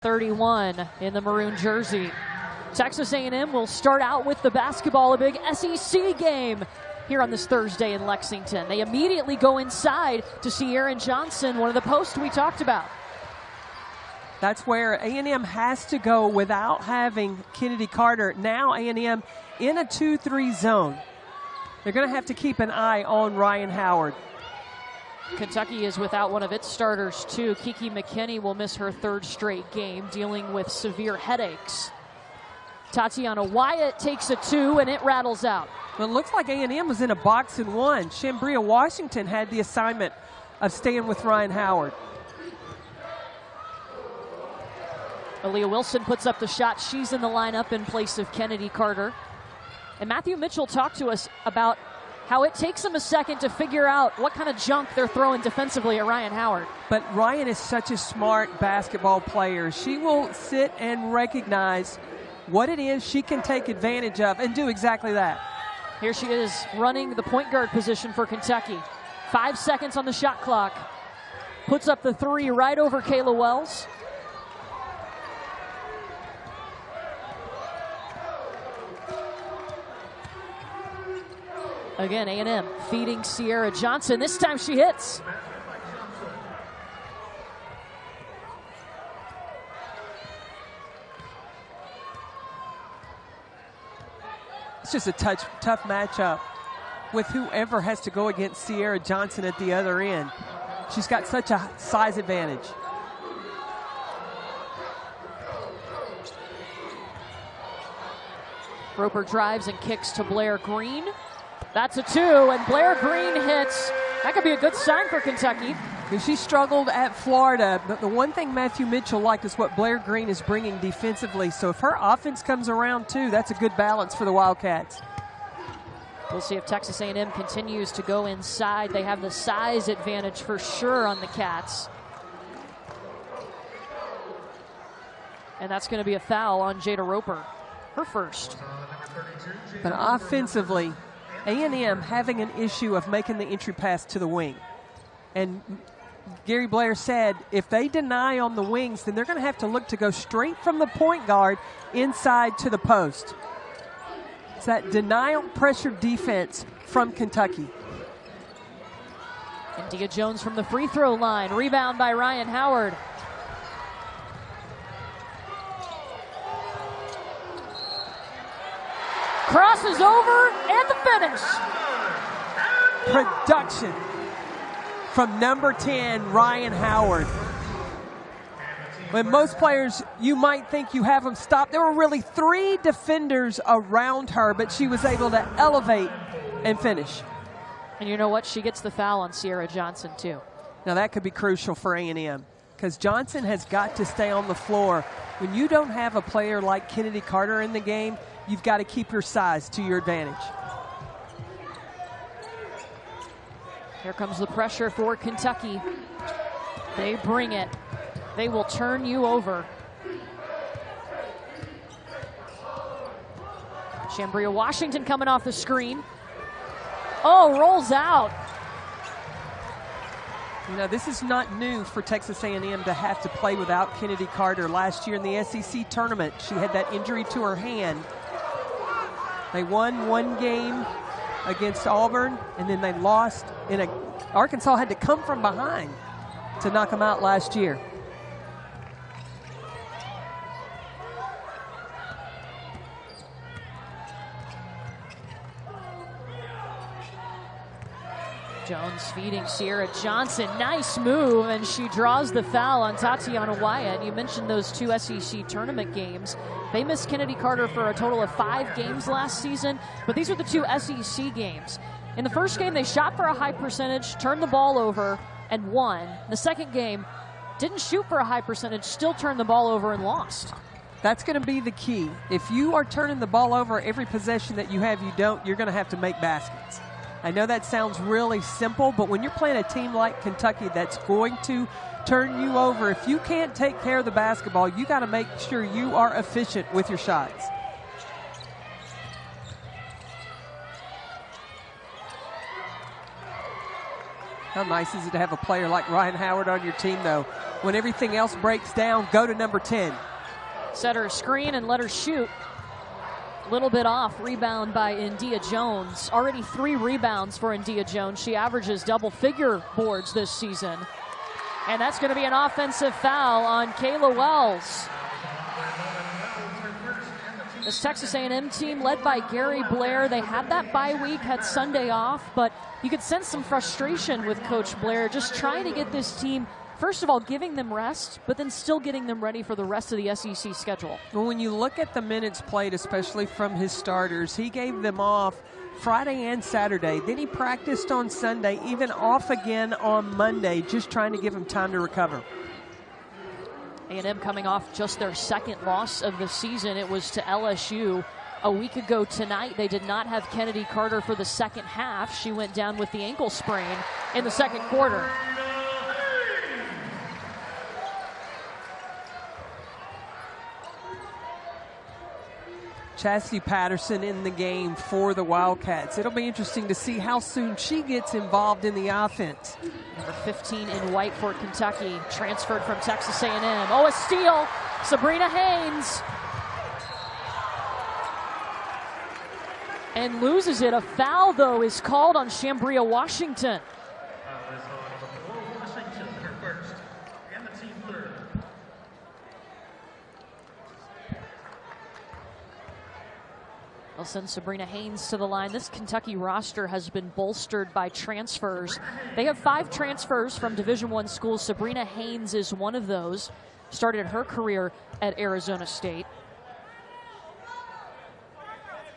31 in the maroon jersey. Texas A&M will start out with the basketball, a big SEC game here on this Thursday in Lexington. They immediately go inside to see Aaron Johnson, one of the posts we talked about. That's where A&M has to go without having Kennedy Carter. Now A&M in a 2-3 zone. They're going to have to keep an eye on Ryan Howard. Kentucky is without one of its starters, too. Kiki McKinney will miss her third straight game, dealing with severe headaches. Tatiana Wyatt takes a 2, and it rattles out. Well, it looks like A&M was in a box and one. Shambria Washington had the assignment of staying with Ryan Howard. Aaliyah Wilson puts up the shot. She's in the lineup in place of Kennedy Carter. And Matthew Mitchell talked to us about how it takes them a second to figure out what kind of junk they're throwing defensively at Ryan Howard. But Ryan is such a smart basketball player. She will sit and recognize what it is she can take advantage of and do exactly that. Here she is running the point guard position for Kentucky. 5 seconds on the shot clock. Puts up the 3 right over Kayla Wells. Again, A&M feeding Sierra Johnson. This time she hits. It's just a tough matchup with whoever has to go against Sierra Johnson at the other end. She's got such a size advantage. Roper drives and kicks to Blair Green. That's a 2, and Blair Green hits. That could be a good sign for Kentucky. She struggled at Florida, but the one thing Matthew Mitchell liked is what Blair Green is bringing defensively. So if her offense comes around too, that's a good balance for the Wildcats. We'll see if Texas A&M continues to go inside. They have the size advantage for sure on the Cats. And that's going to be a foul on Jada Roper, her first. But offensively, A&M having an issue of making the entry pass to the wing. And Gary Blair said if they deny on the wings, then they're going to have to look to go straight from the point guard inside to the post. It's that denial pressure defense from Kentucky. And Dia Jones from the free throw line. Rebound by Ryan Howard. Crosses over, and the finish. Production from number 10, Ryan Howard. When most players, you might think you have them stopped. There were really 3 defenders around her, but she was able to elevate and finish. And you know what? She gets the foul on Sierra Johnson, too. Now, that could be crucial for A&M because Johnson has got to stay on the floor. When you don't have a player like Kennedy Carter in the game, you've got to keep your size to your advantage. Here comes the pressure for Kentucky. They bring it. They will turn you over. Shambria Washington coming off the screen. Oh, rolls out. You know, this is not new for Texas A&M to have to play without Kennedy Carter. Last year in the SEC tournament, she had that injury to her hand. They won 1 game against Auburn, and then they lost. Arkansas had to come from behind to knock them out last year. Jones feeding Sierra Johnson. Nice move, and she draws the foul on Tatiana Wyatt. You mentioned those 2 SEC tournament games. They missed Kennedy Carter for a total of 5 games last season, but these are the 2 SEC games. In the first game, they shot for a high percentage, turned the ball over, and won. The second game, didn't shoot for a high percentage, still turned the ball over and lost. That's going to be the key. If you are turning the ball over every possession that you have, you're going to have to make baskets. I know that sounds really simple, but when you're playing a team like Kentucky that's going to turn you over, if you can't take care of the basketball, you got to make sure you are efficient with your shots. How nice is it to have a player like Ryan Howard on your team, though? When everything else breaks down, go to number 10. Set her a screen and let her shoot. A little bit off. Rebound by India Jones. Already 3 rebounds for India Jones. She averages double-figure boards this season. And that's going to be an offensive foul on Kayla Wells. This Texas A&M team led by Gary Blair, they had that bye week, had Sunday off, but you could sense some frustration with Coach Blair just trying to get this team, first of all, giving them rest, but then still getting them ready for the rest of the SEC schedule. Well, when you look at the minutes played, especially from his starters, he gave them off Friday and Saturday. Then he practiced on Sunday, even off again on Monday, just trying to give them time to recover. A&M coming off just their second loss of the season. It was to LSU a week ago tonight. They did not have Kennedy Carter for the second half. She went down with the ankle sprain in the second quarter. Chastity Patterson in the game for the Wildcats. It'll be interesting to see how soon she gets involved in the offense. Number 15 in white for Kentucky, transferred from Texas A&M. Oh, a steal, Sabrina Haines. And loses it. A foul, though, is called on Shambria Washington. They'll send Sabrina Haines to the line. This Kentucky roster has been bolstered by transfers. They have 5 transfers from Division I schools. Sabrina Haines is one of those. Started her career at Arizona State.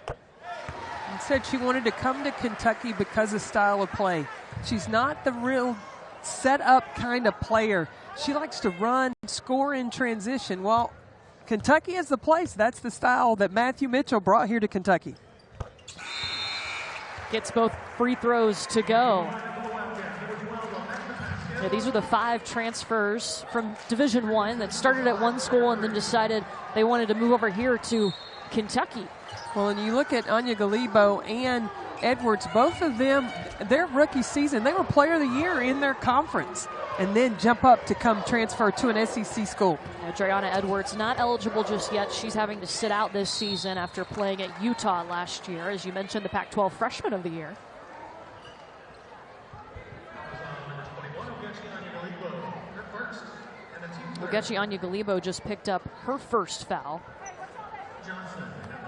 And said she wanted to come to Kentucky because of style of play. She's not the real set-up kind of player. She likes to run, score in transition. Well, Kentucky is the place. That's the style that Matthew Mitchell brought here to Kentucky. Gets both free throws to go. Yeah, these are the 5 transfers from Division I that started at one school and then decided they wanted to move over here to Kentucky. Well, and you look at Anya Galibo and Edwards, both of them, their rookie season, they were player of the year in their conference, and then jump up to come transfer to an SEC school. Driana Edwards not eligible just yet. She's having to sit out this season after playing at Utah last year. As you mentioned, the Pac-12 Freshman of the Year. Ogechi Anya Galibo just picked up her first foul.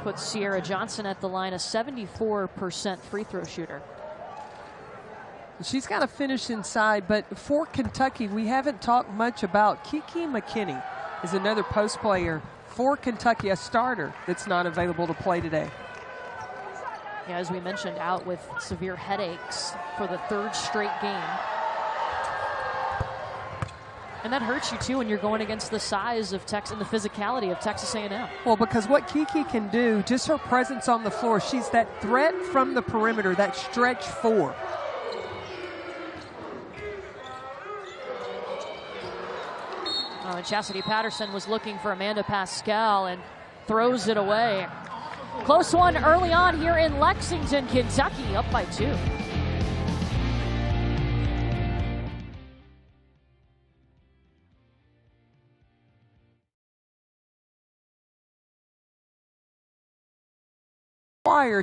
Puts Sierra Johnson at the line, a 74% free throw shooter. She's got to finish inside, but for Kentucky, we haven't talked much about Kiki McKinney is another post player for Kentucky, a starter that's not available to play today. Yeah, as we mentioned, out with severe headaches for the 3rd straight game. And that hurts you, too, when you're going against the size of Texas and the physicality of Texas A&M. Well, because what Kiki can do, just her presence on the floor, she's that threat from the perimeter, that stretch 4. Oh, and Chastity Patterson was looking for Amanda Pascal and throws it away. Close one early on here in Lexington, Kentucky, up by 2.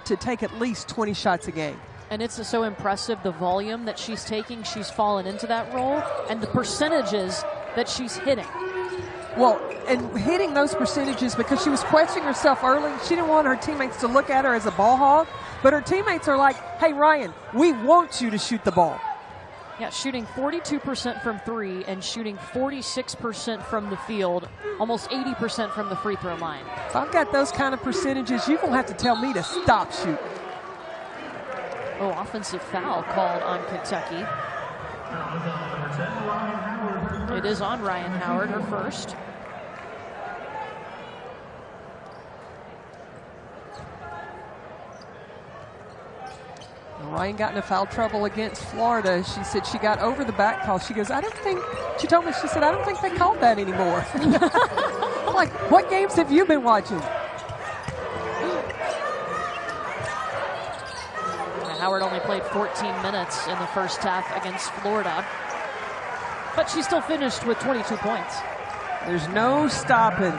To take at least 20 shots a game. And it's so impressive, the volume that she's taking. She's fallen into that role, and the percentages that she's hitting. Well, and hitting those percentages because she was questioning herself early. She didn't want her teammates to look at her as a ball hog, but her teammates are like, hey, Ryan, we want you to shoot the ball. Yeah, shooting 42% from 3 and shooting 46% from the field, almost 80% from the free throw line. If I've got those kind of percentages, you don't have to tell me to stop shooting. Oh, offensive foul called on Kentucky. It is on Ryan Howard, her first. Ryan got into foul trouble against Florida. She said she got over the back call. She goes, she told me, she said, I don't think they called that anymore. I'm like, what games have you been watching? Howard only played 14 minutes in the first half against Florida, but she still finished with 22 points. There's no stopping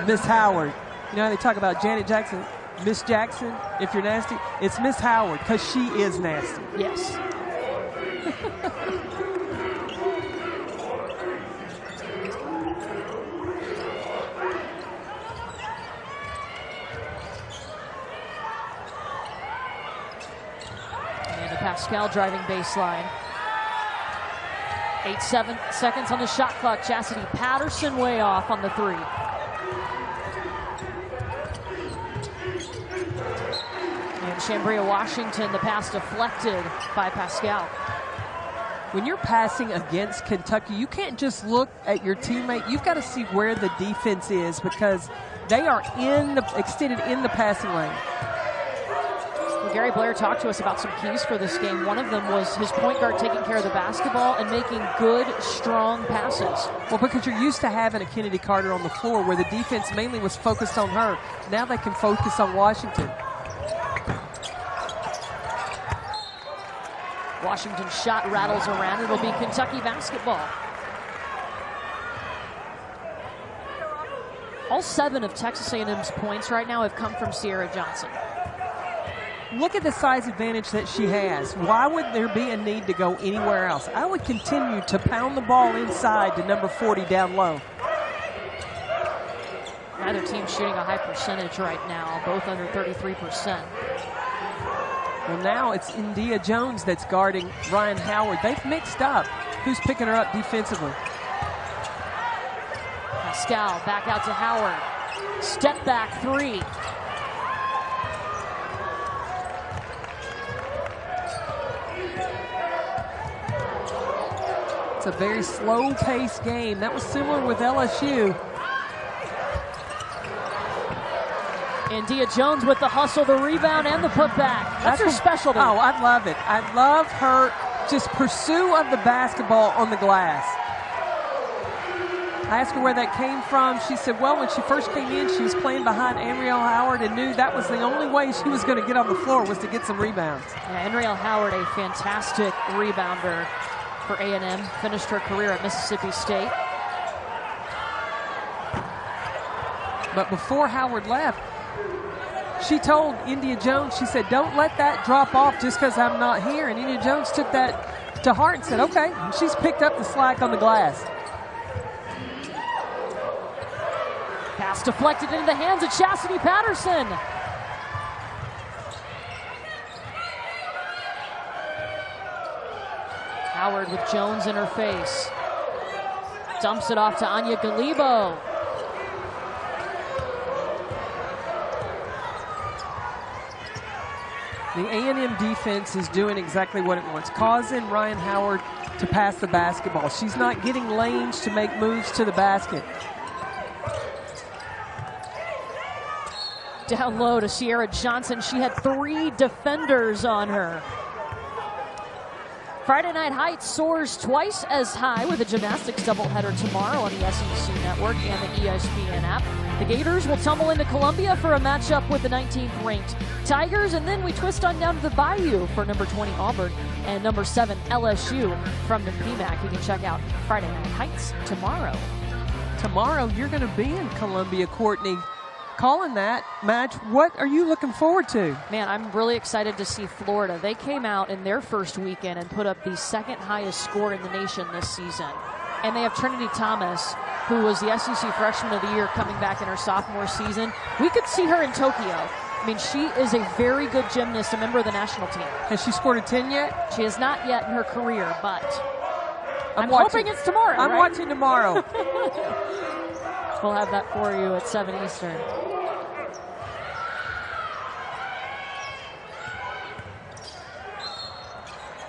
Miss Howard. You know how they talk about Janet Jackson, Miss Jackson, if you're nasty? It's Miss Howard, because she is nasty. Yes. Pascal driving baseline. 8 seconds on the shot clock. Chastity Patterson way off on the three. And Chambria Washington, the pass deflected by Pascal. When you're passing against Kentucky, you can't just look at your teammate. You've got to see where the defense is, because they are extended in the passing lane. Gary Blair talked to us about some keys for this game. One of them was his point guard taking care of the basketball and making good, strong passes. Well, because you're used to having a Kennedy Carter on the floor where the defense mainly was focused on her. Now they can focus on Washington. Washington's shot rattles around. It'll be Kentucky basketball. All 7 of Texas A&M's points right now have come from Sierra Johnson. Look at the size advantage that she has. Why would there be a need to go anywhere else? I would continue to pound the ball inside to number 40 down low. Neither team shooting a high percentage right now, both under 33%. Well, now it's India Jones that's guarding Ryan Howard. They've mixed up who's picking her up defensively. Pascal back out to Howard. Step back three. It's a very slow-paced game. That was similar with LSU. India Jones with the hustle, the rebound, and the putback. That's her specialty. Oh, I love it. I love her just pursuit of the basketball on the glass. I asked her where that came from. She said, well, when she first came in, she was playing behind Anriel Howard and knew that was the only way she was going to get on the floor was to get some rebounds. Yeah, Anriel Howard, a fantastic rebounder for A&M, finished her career at Mississippi State. But before Howard left, she told India Jones, she said, don't let that drop off just because I'm not here. And India Jones took that to heart and said, okay. And she's picked up the slack on the glass. Pass deflected into the hands of Chastity Patterson. Howard with Jones in her face. Dumps it off to Anya Galibo. The A&M defense is doing exactly what it wants, causing Ryan Howard to pass the basketball. She's not getting lanes to make moves to the basket. Down low to Sierra Johnson. She had 3 defenders on her. Friday Night Heights soars twice as high with a gymnastics doubleheader tomorrow on the SEC Network and the ESPN app. The Gators will tumble into Columbia for a matchup with the 19th ranked Tigers, and then we twist on down to the Bayou for number 20 Auburn and number 7 LSU from the PMAC. You can check out Friday Night Heights tomorrow. Tomorrow you're going to be in Columbia, Courtney, calling that match. What are you looking forward to? Man, I'm really excited to see Florida. They came out in their first weekend and put up the 2nd highest score in the nation this season. And they have Trinity Thomas, who was the SEC Freshman of the Year coming back in her sophomore season. We could see her in Tokyo. I mean, she is a very good gymnast, a member of the national team. Has she scored a 10 yet? She has not yet in her career, but I'm watching. hoping it's tomorrow. I'm watching tomorrow. We'll have that for you at 7 Eastern.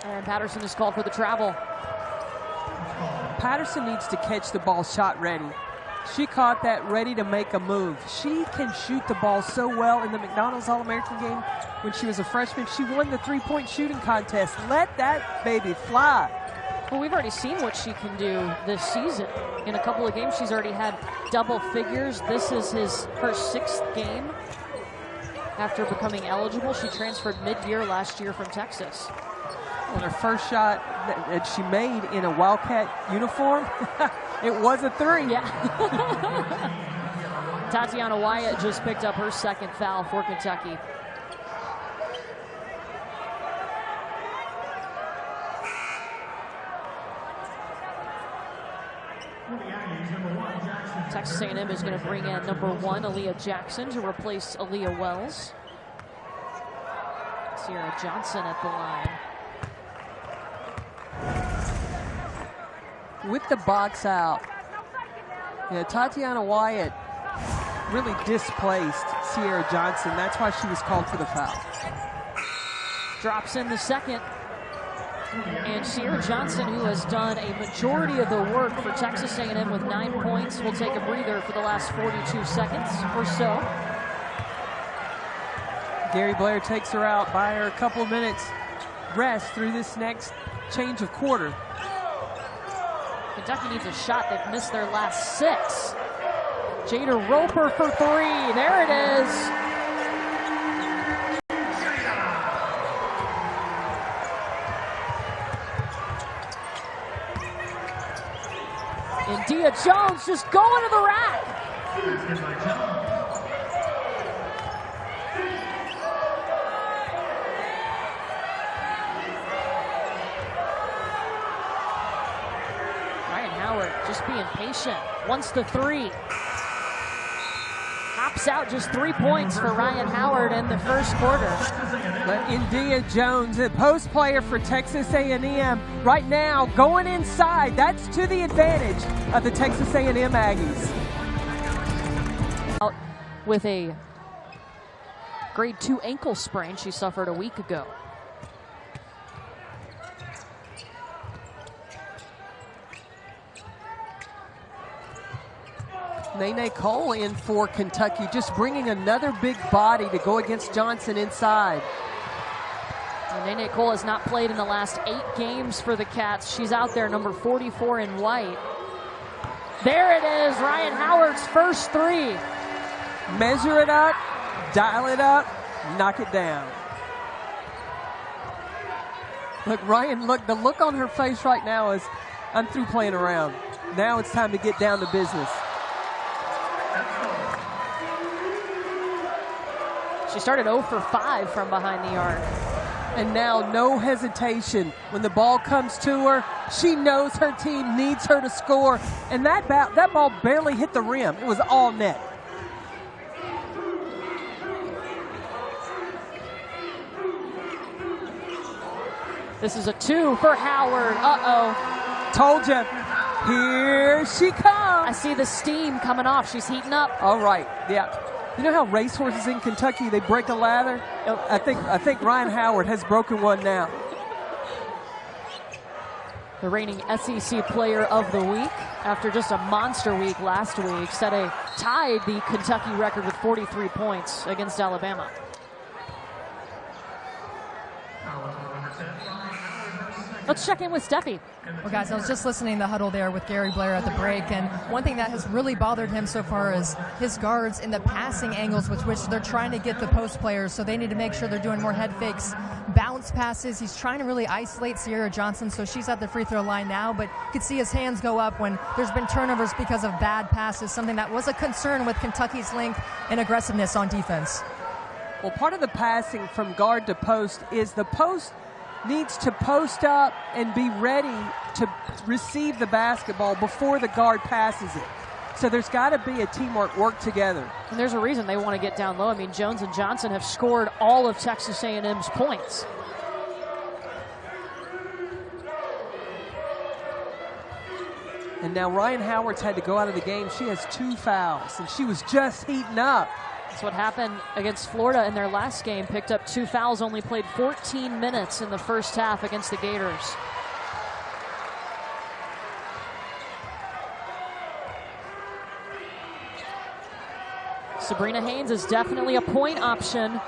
And Patterson is called for the travel. Patterson needs to catch the ball shot ready. She caught that ready to make a move. She can shoot the ball so well. In the McDonald's All-American game when she was a freshman, she won the 3-point shooting contest. Let that baby fly. Well, we've already seen what she can do this season. In a couple of games, she's already had double figures. This is her 6th game. after becoming eligible. She transferred mid-year last year from Texas. On her first shot that she made in a Wildcat uniform, it was a three. Yeah. Tatiana Wyatt just picked up her second foul for Kentucky. Texas A&M is going to bring in number 1, Aaliyah Jackson, to replace Aaliyah Wells. Sierra Johnson at the line. With the box out, Tatiana Wyatt really displaced Sierra Johnson. That's why she was called for the foul. Drops in the second. And Sierra Johnson, who has done a majority of the work for Texas A&M with 9 points, will take a breather for the last 42 seconds or so. Gary Blair takes her out, buy her a couple of minutes rest through this next change of quarter. Kentucky needs a shot. They've missed their last 6. Jada Roper for 3. There it is. And Dia Jones just going to the rack. Ryan Howard just being patient. Wants the 3. Hops out, just 3 points for Ryan Howard in the first quarter. But India Jones, a post player for Texas A&M, right now going inside. That's to the advantage of the Texas A&M Aggies. Out with a grade 2 ankle sprain she suffered a week ago. Nene Cole in for Kentucky, just bringing another big body to go against Johnson inside. And Nene Cole has not played in the last 8 games for the Cats. She's out there, number 44 in white. There it is, Ryan Howard's first 3. Measure it up, dial it up, knock it down. Look, Ryan, look, the look on her face right now is, I'm through playing around. Now it's time to get down to business. She started 0 for 5 from behind the arc. And now no hesitation. When the ball comes to her, she knows her team needs her to score. And that ball barely hit the rim. It was all net. This is a 2 for Howard. Uh-oh. Told you. Here she comes. I see the steam coming off. She's heating up. All right. Yeah. You know how racehorses in Kentucky, they break a lather? Yep. I think Ryan Howard has broken one now. The reigning SEC Player of the Week, after just a monster week last week, tied the Kentucky record with 43 points against Alabama. Let's check in with Steffi. Well, guys, I was just listening to the huddle there with Gary Blair at the break, and one thing that has really bothered him so far is his guards in the passing angles with which they're trying to get the post players, so they need to make sure they're doing more head fakes, bounce passes. He's trying to really isolate Sierra Johnson, so she's at the free throw line now, but you could see his hands go up when there's been turnovers because of bad passes, something that was a concern with Kentucky's length and aggressiveness on defense. Well, part of the passing from guard to post is the post needs to post up and be ready to receive the basketball before the guard passes it. So there's got to be a teamwork, work together. And there's a reason they want to get down low. I mean, Jones and Johnson have scored all of Texas A&M's points. And now Ryan Howard's had to go out of the game. She has 2 fouls, and she was just heating up. That's what happened against Florida in their last game. Picked up 2 fouls, only played 14 minutes in the first half against the Gators. Sabrina Haines is definitely a point option.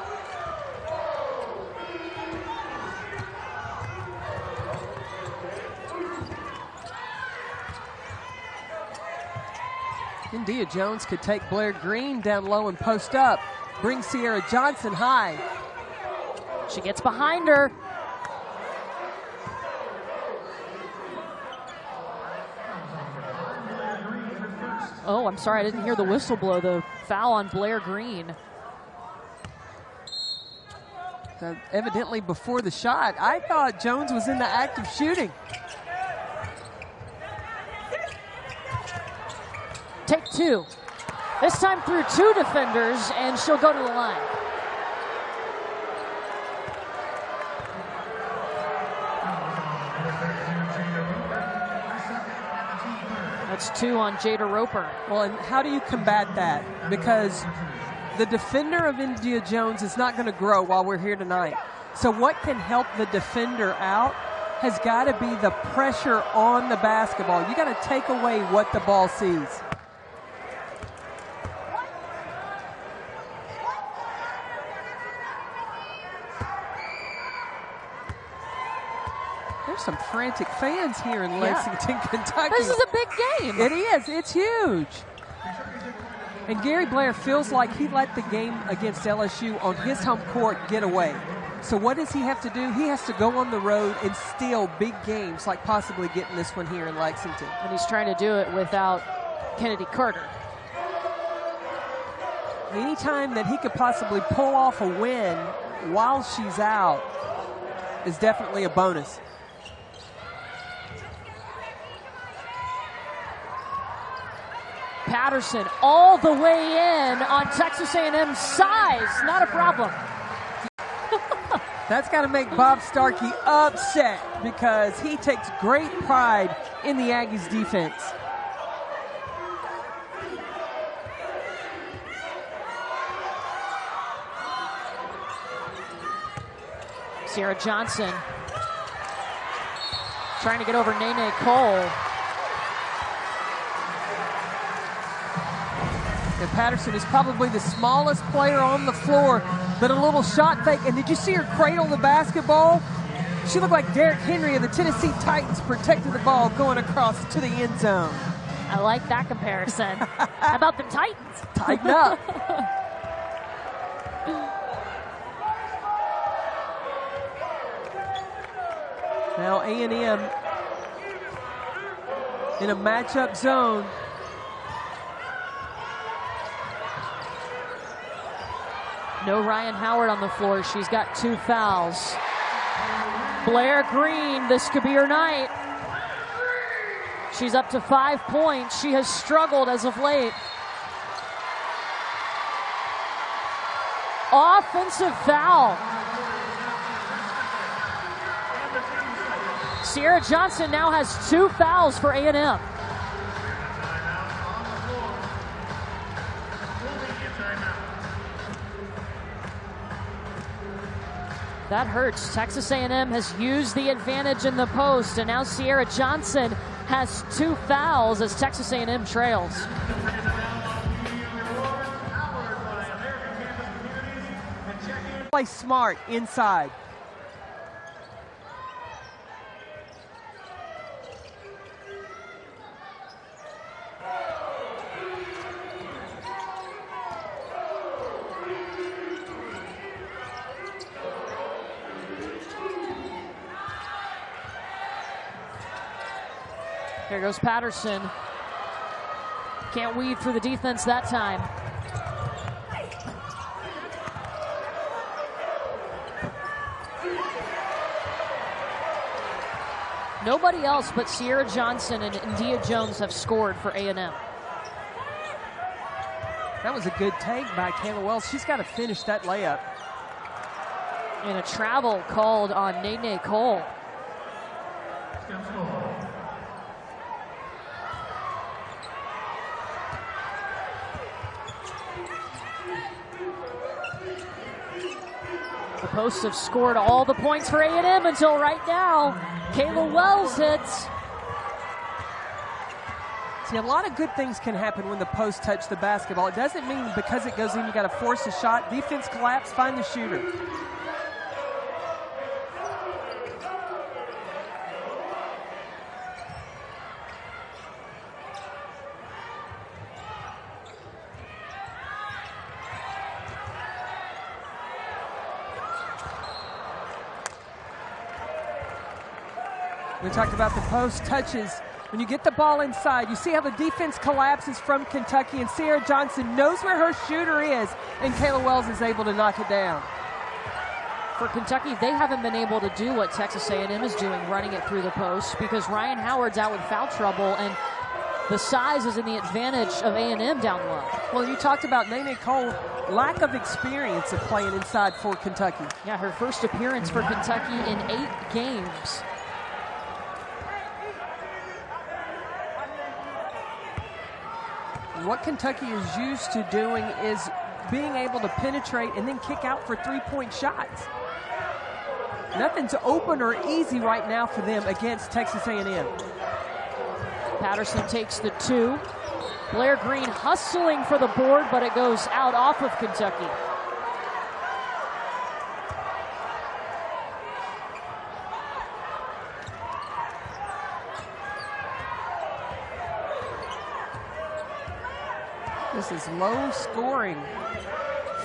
India Jones could take Blair Green down low and post up. brings Sierra Johnson high. She gets behind her. Oh, I'm sorry, I didn't hear the whistle blow. The foul on Blair Green. So evidently before the shot, I thought Jones was in the act of shooting. Take two. This time through two defenders, and she'll go to the line. That's two on Jada Roper. Well, and how do you combat that? Because the defender of India Jones is not going to grow while we're here tonight. So what can help the defender out has got to be the pressure on the basketball. You got to take away what the ball sees. There's some frantic fans here in Lexington, Kentucky. This is a big game. It is. It's huge. And Gary Blair feels like he let the game against LSU on his home court get away. So what does he have to do? He has to go on the road and steal big games, like possibly getting this one here in Lexington. And he's trying to do it without Kennedy Carter. Anytime that he could possibly pull off a win while she's out is definitely a bonus. Patterson all the way in on Texas A&M's size. Not a problem. That's got to make Bob Starkey upset because he takes great pride in the Aggies' defense. Sierra Johnson trying to get over Nene Cole. And Patterson is probably the smallest player on the floor, but a little shot fake. And did you see her cradle the basketball? She looked like Derrick Henry of the Tennessee Titans protected the ball going across to the end zone. I like that comparison. How about the Titans? Tighten up. Now A&M in a matchup zone. No Ryan Howard on the floor. She's got two fouls. Blair Green, this could be her night. She's up to 5 points. She has struggled as of late. Offensive foul. Sierra Johnson now has 2 fouls for A&M. That hurts. Texas A&M has used the advantage in the post, and now Sierra Johnson has 2 fouls as Texas A&M trails. Play smart inside. Here goes Patterson. Can't weave through the defense that time. Nobody else but Sierra Johnson and India Jones have scored for A&M. That was a good take by Kayla Wells. She's got to finish that layup. And a travel called on Nene Cole. The Posts have scored all the points for A&M until right now. Kayla Wells hits. See, a lot of good things can happen when the Posts touch the basketball. It doesn't mean because it goes in, you got to force a shot. Defense collapse, find the shooter. We talked about the post touches. When you get the ball inside, you see how the defense collapses from Kentucky, and Sierra Johnson knows where her shooter is, and Kayla Wells is able to knock it down. For Kentucky, they haven't been able to do what Texas A&M is doing, running it through the post, because Ryan Howard's out with foul trouble, and the size is in the advantage of A&M down low. Well, you talked about Nene Cole, lack of experience of playing inside for Kentucky. Yeah, her first appearance for Kentucky in 8 games. What Kentucky is used to doing is being able to penetrate and then kick out for three-point shots. Nothing's open or easy right now for them against Texas A&M. Patterson takes the 2. Blair Green hustling for the board, but it goes out off of Kentucky. This is low scoring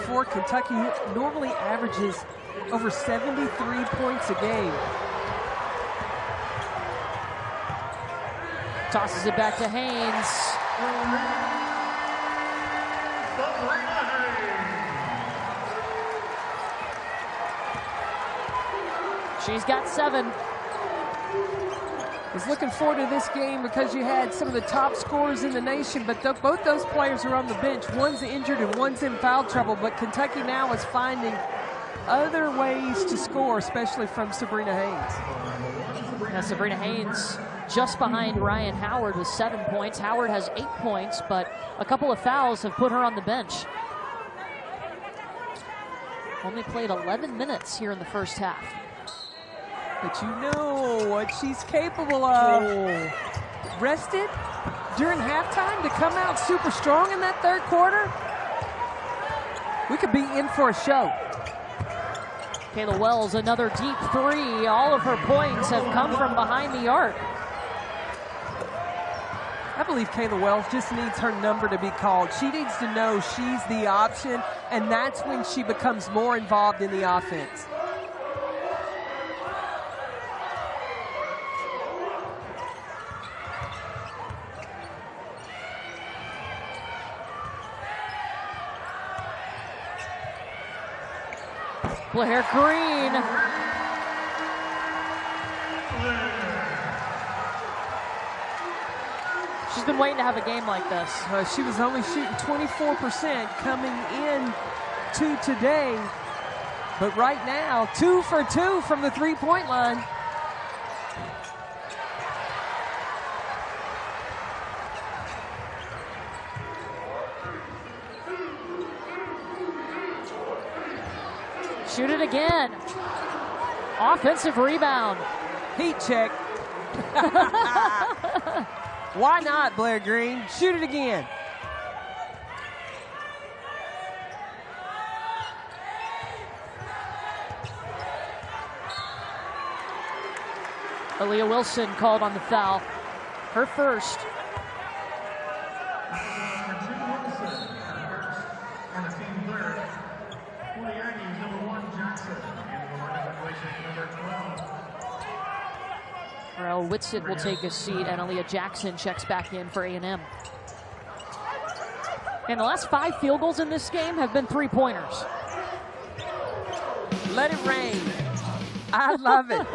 for Kentucky, who normally averages over 73 points a game. Tosses it back to Haines. She's got 7. Was looking forward to this game because you had some of the top scorers in the nation, but both those players are on the bench. One's injured and one's in foul trouble, but Kentucky now is finding other ways to score, especially from Sabrina Haines. Now Sabrina Haines just behind Ryan Howard with 7 points. Howard has 8 points, but a couple of fouls have put her on the bench. Only played 11 minutes here in the first half. But you know what she's capable of. Rested during halftime to come out super strong in that third quarter. We could be in for a show. Kayla Wells, another deep 3. All of her points have come from behind the arc. I believe Kayla Wells just needs her number to be called. She needs to know she's the option, and that's when she becomes more involved in the offense. Blair Green. She's been waiting to have a game like this. She was only shooting 24% coming in to today. But right now, 2 for 2 from the three-point line. Shoot it again. Offensive rebound. Heat check. Why not, Blair Green? Shoot it again. Aaliyah Wilson called on the foul. Her first. Rel Whitsitt will take a seat, and Aaliyah Jackson checks back in for A&M. And the last 5 field goals in this game have been 3-pointers. Let it rain. I love it.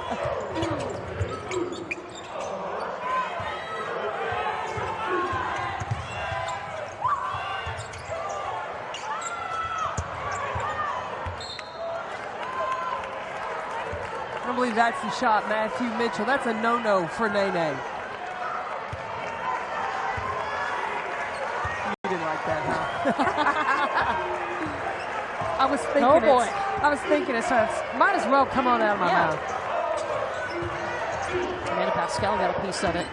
I believe that's the shot, Matthew Mitchell. That's a no-no for Nene. You didn't like that, huh? I was thinking oh boy. I was thinking it, so might as well come on out of my mouth. Amanda Pascal got a piece of it.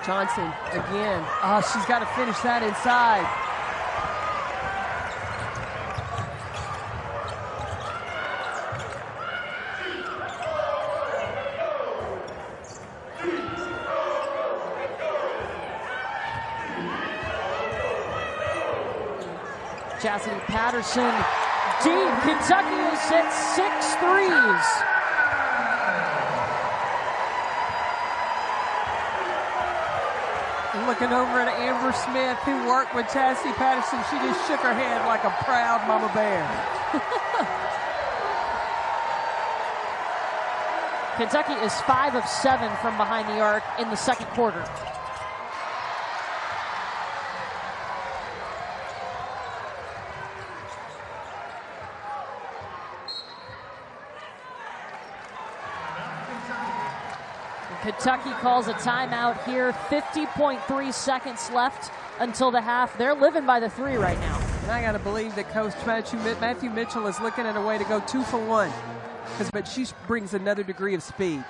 Johnson again. Oh, she's got to finish that inside. Chastity Patterson, deep. Kentucky has hit 6 threes. And looking over at Amber Smith, who worked with Chastity Patterson, she just shook her head like a proud mama bear. Kentucky is 5 of 7 from behind the arc in the second quarter. Kentucky calls a timeout here. 50.3 seconds left until the half. They're living by the 3 right now. And I got to believe that Coach Matthew Mitchell is looking at a way to go 2 for 1. But she brings another degree of speed.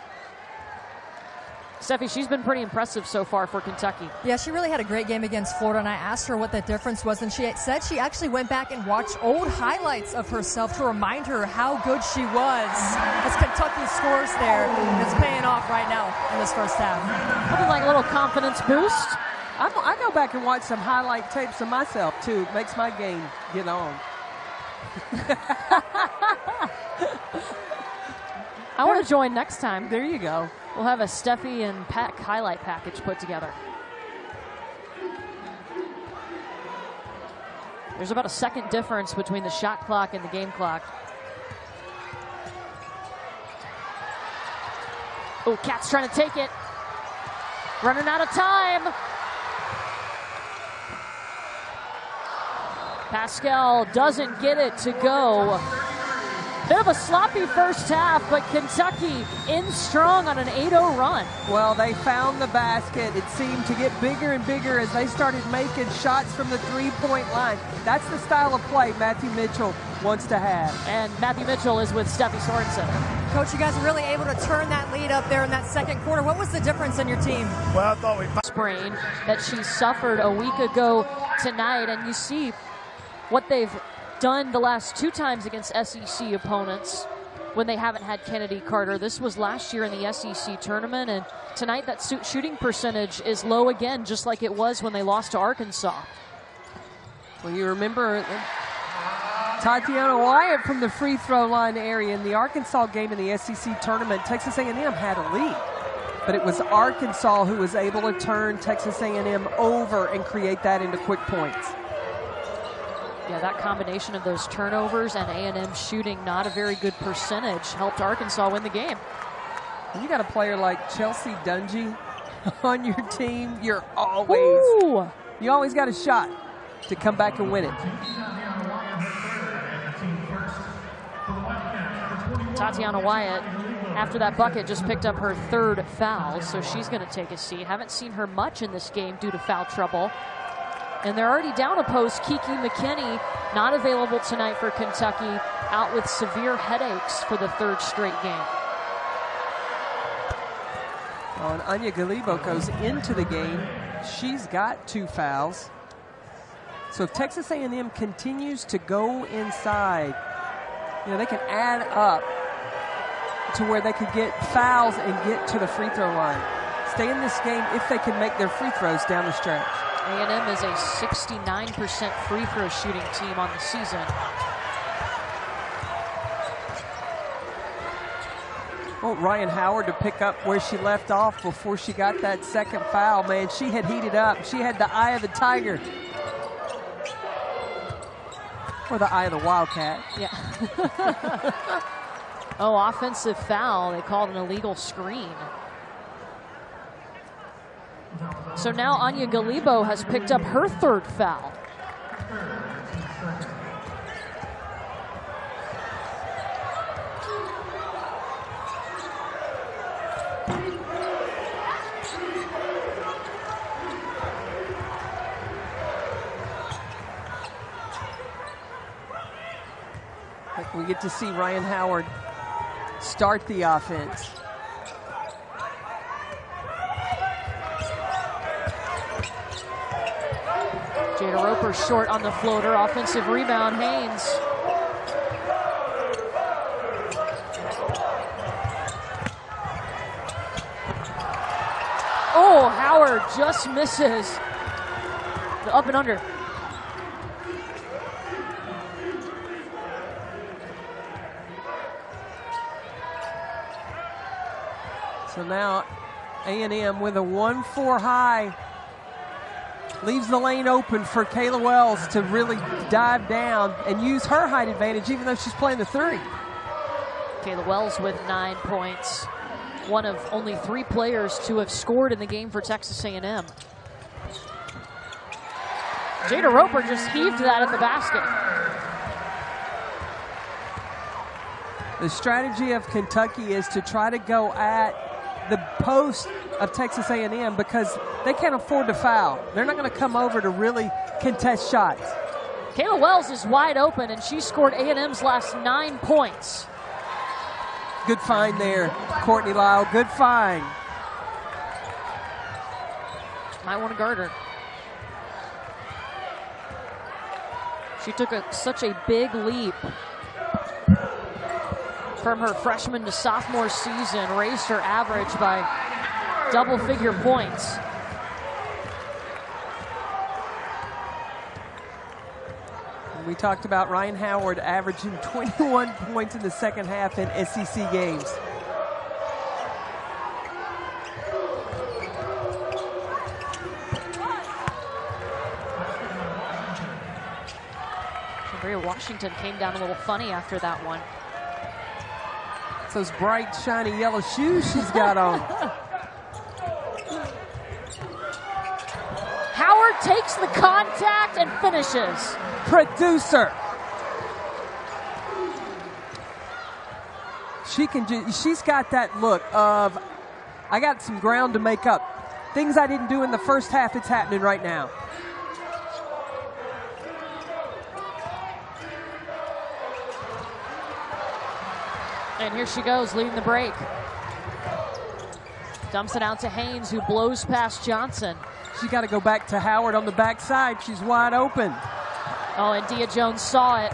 Steffi, she's been pretty impressive so far for Kentucky. Yeah, she really had a great game against Florida, and I asked her what the difference was, and she said she actually went back and watched old highlights of herself to remind her how good she was. As Kentucky scores there, it's paying off right now in this first half. Looking like a little confidence boost. I go back and watch some highlight tapes of myself, too. It makes my game get on. I want to join next time. There you go. We'll have a Steffi and Pack highlight package put together. There's about a second difference between the shot clock and the game clock. Oh, Cat's trying to take it. Running out of time. Pascal doesn't get it to go. Bit of a sloppy first half, but Kentucky in strong on an 8-0 run. Well, they found the basket. It seemed to get bigger and bigger as they started making shots from the three-point line. That's the style of play Matthew Mitchell wants to have. And Matthew Mitchell is with Steffi Sorensen. Coach, you guys were really able to turn that lead up there in that second quarter. What was the difference in your team? Well, I thought we sprain that she suffered a week ago tonight, and you see what they've done the last 2 times against SEC opponents when they haven't had Kennedy Carter. This was last year in the SEC tournament, and tonight that shooting percentage is low again, just like it was when they lost to Arkansas. Well, you remember Tatiana Wyatt from the free throw line area in the Arkansas game in the SEC tournament. Texas A&M had a lead, but it was Arkansas who was able to turn Texas A&M over and create that into quick points. Yeah, that combination of those turnovers and A&M shooting not a very good percentage helped Arkansas win the game. When you got a player like Chelsea Dungy on your team, you always got a shot to come back and win it. Tatiana Wyatt, after that bucket, just picked up her 3rd foul, so she's going to take a seat. Haven't seen her much in this game due to foul trouble. And they're already down a post. Kiki McKinney not available tonight for Kentucky, out with severe headaches for the 3rd straight game. Oh, and Anya Galibo goes into the game. She's got 2 fouls. So if Texas A&M continues to go inside, you know, they can add up to where they could get fouls and get to the free throw line. Stay in this game if they can make their free throws down the stretch. A&M is a 69% free throw shooting team on the season. Well, Ryan Howard to pick up where she left off before she got that second foul. Man, she had heated up. She had the eye of the tiger. Or the eye of the wildcat. Yeah. Oh, offensive foul. They called an illegal screen. So now Anya Galibo has picked up her 3rd foul. We get to see Ryan Howard start the offense. Jada Roper short on the floater. Offensive rebound, Haines. Oh, Howard just misses. The up and under. So now A&M with a 1-4 high leaves the lane open for Kayla Wells to really dive down and use her height advantage, even though she's playing the 3. Kayla Wells with 9 points. One of only 3 players to have scored in the game for Texas A&M. Jada Roper just heaved that at the basket. The strategy of Kentucky is to try to go at the post of Texas A&M because they can't afford to foul. They're not going to come over to really contest shots. Kayla Wells is wide open, and she scored A&M's last 9 points. Good find there, Courtney Lyle. Good find. Might want to guard her. She took such a big leap from her freshman to sophomore season, raised her average by double-figure points. We talked about Ryan Howard averaging 21 points in the second half in SEC games. Maria Washington came down a little funny after that one. It's those bright, shiny yellow shoes she's got on. Howard takes the contact and finishes. Producer. She's got that look of, I got some ground to make up. Things I didn't do in the first half, it's happening right now. And here she goes, leading the break. Dumps it out to Haines, who blows past Johnson. She's got to go back to Howard on the backside. She's wide open. Oh, and Dia Jones saw it.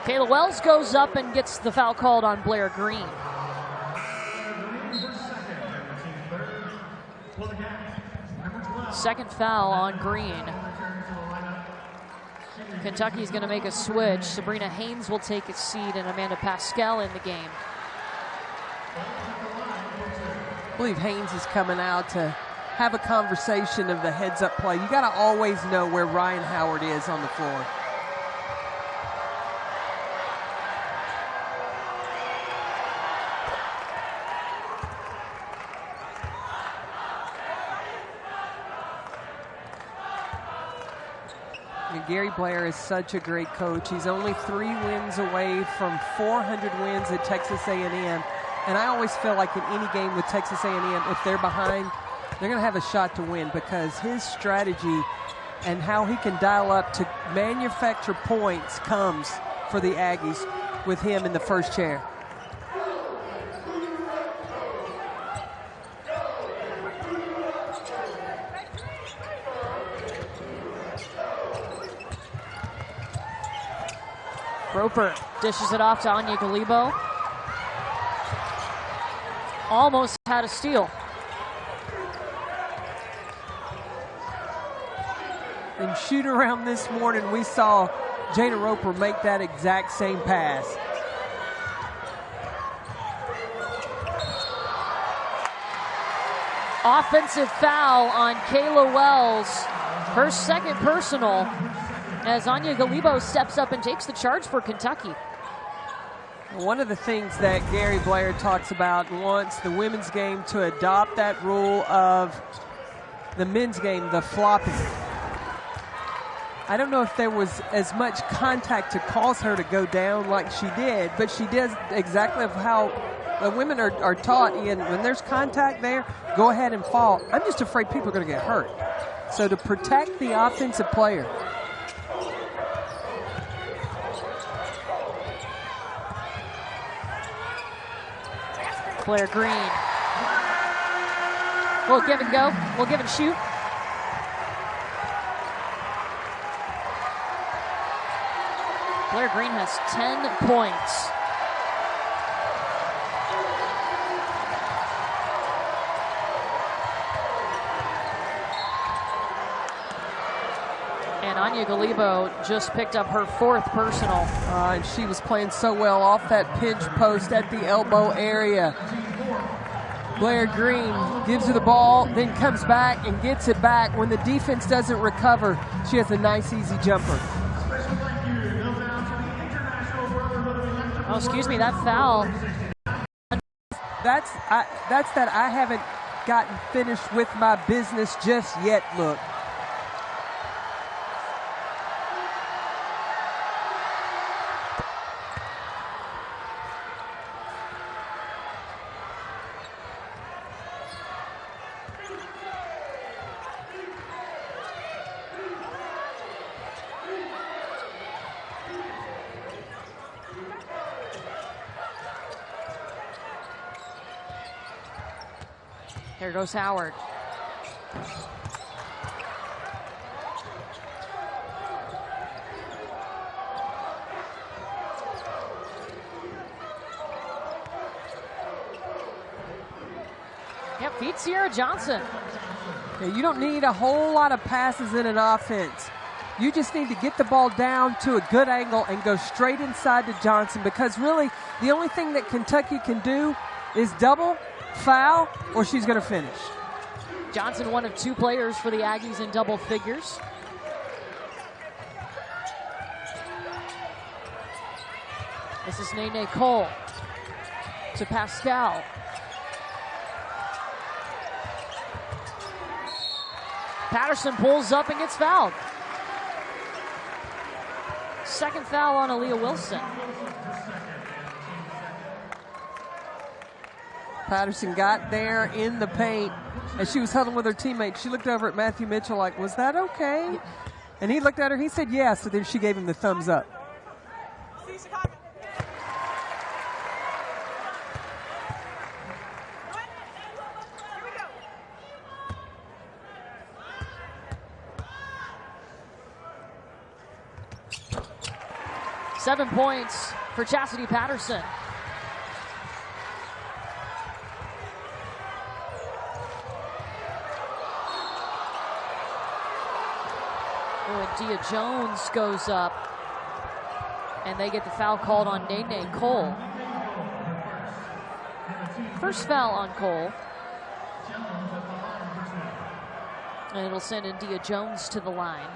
Kayla Wells goes up and gets the foul called on Blair Green. Second foul on Green. Kentucky's going to make a switch. Sabrina Haines will take its seat and Amanda Pascal in the game. I believe Haines is coming out to have a conversation of the heads-up play. You got to always know where Ryan Howard is on the floor. Gary Blair is such a great coach. He's only 3 wins away from 400 wins at Texas A&M. And I always feel like in any game with Texas A&M, if they're behind, they're going to have a shot to win because his strategy and how he can dial up to manufacture points comes for the Aggies with him in the first chair. Roper dishes it off to Anya Galibo. Almost had a steal. In shoot around this morning, we saw Jada Roper make that exact same pass. Offensive foul on Kayla Wells. Her second personal, as Anya Galibo steps up and takes the charge for Kentucky. One of the things that Gary Blair talks about wants the women's game to adopt that rule of the men's game, the flopping. I don't know if there was as much contact to cause her to go down like she did, but she did exactly how the women are taught, Ian. When there's contact there, go ahead and fall. I'm just afraid people are going to get hurt. So to protect the offensive player, Blair Green. We'll give and go. We'll give and shoot. Blair Green has 10 points. And Tanya Galibo just picked up her 4th personal. And she was playing so well off that pinch post at the elbow area. Blair Green gives her the ball, then comes back and gets it back. When the defense doesn't recover, she has a nice, easy jumper. Oh, excuse me, that foul. That's that I haven't gotten finished with my business just yet look. Here goes Howard. Yep, feed Sierra Johnson. Yeah, you don't need a whole lot of passes in an offense. You just need to get the ball down to a good angle and go straight inside to Johnson, because really the only thing that Kentucky can do is double, foul, or she's going to finish. Johnson, one of 2 players for the Aggies in double figures. This is Nene Cole to Pascal. Patterson pulls up and gets fouled. 2nd foul on Aaliyah Wilson. Patterson got there in the paint, and she was huddling with her teammates. She looked over at Matthew Mitchell like, was that okay? And he looked at her, he said yes, so then she gave him the thumbs up. Seven points for Chastity Patterson. Dia Jones goes up, and they get the foul called on Nene Cole. First foul on Cole. And it'll send in Dia Jones to the line.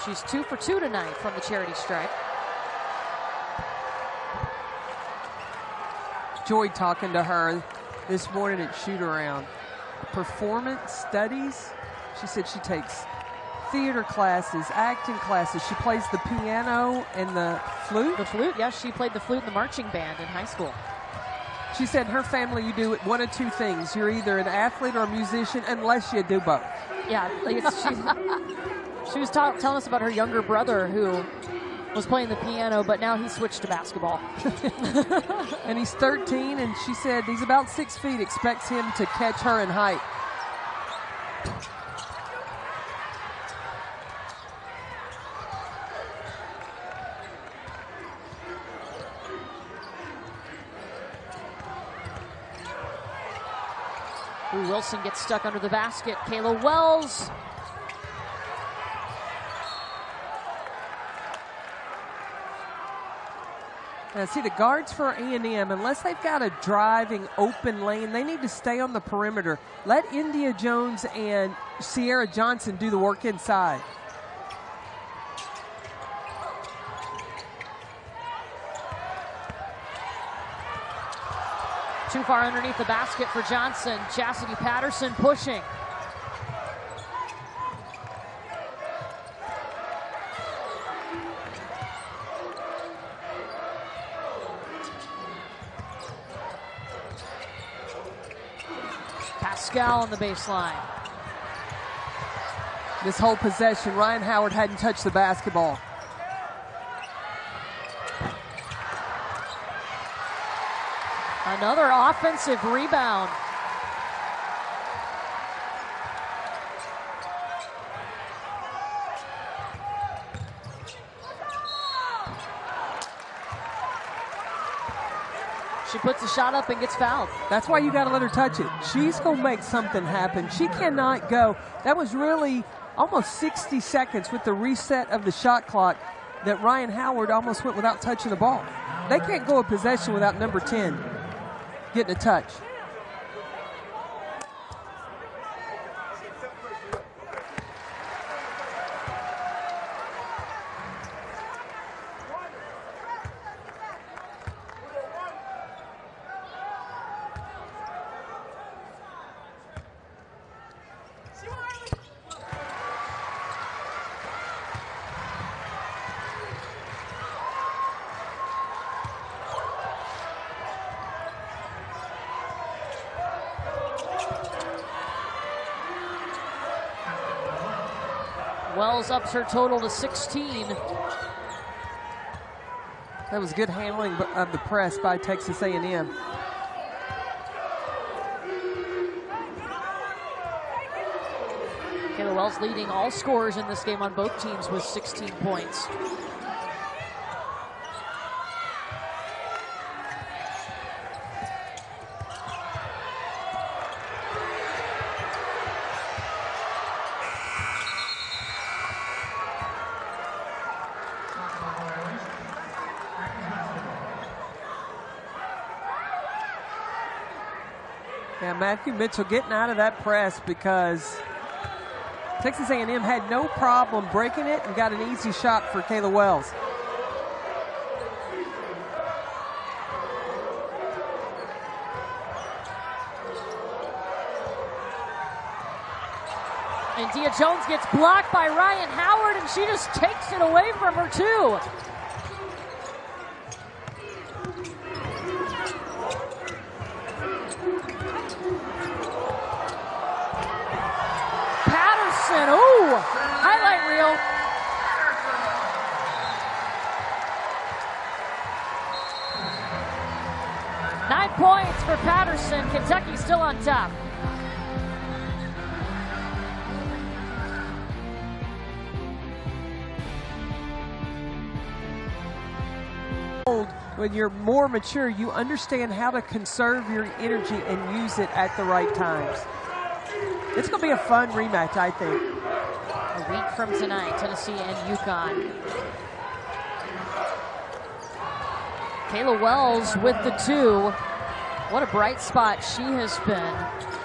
She's 2 for 2 tonight from the charity stripe. Joy talking to her this morning at shoot-around. Performance studies. She said she takes theater classes, acting classes. She plays the piano and the flute. The flute, yes. She played the flute in the marching band in high school. She said in her family you do one of 2 things. You're either an athlete or a musician, unless you do both. Yeah, she was telling us about her younger brother who was playing the piano, but now he switched to basketball. And he's 13, and she said he's about 6 feet, expects him to catch her in height. Ooh, Wilson gets stuck under the basket. Kayla Wells. See, the guards for A&M, unless they've got a driving open lane, they need to stay on the perimeter. Let India Jones and Sierra Johnson do the work inside. Too far underneath the basket for Johnson. Chastity Patterson pushing. Pascal on the baseline. This whole possession, Ryan Howard hadn't touched the basketball. Another offensive rebound. She puts a shot up and gets fouled. That's why you got to let her touch it. She's going to make something happen. She cannot go. That was really almost 60 seconds with the reset of the shot clock that Ryan Howard almost went without touching the ball. They can't go a possession without number 10 getting a touch. Wells ups her total to 16. That was good handling of the press by Texas A&M. Kayla Wells leading all scorers in this game on both teams with 16 points. Yeah, Matthew Mitchell getting out of that press because Texas A&M had no problem breaking it and got an easy shot for Kayla Wells. And Dia Jones gets blocked by Ryan Howard, and she just takes it away from her, too. Patterson, ooh, highlight reel. Nine points for Patterson. Kentucky still on top. When you're more mature, you understand how to conserve your energy and use it at the right times. It's going to be a fun rematch, I think. A week from tonight, Tennessee and UConn. Kayla Wells with the two. What a bright spot she has been.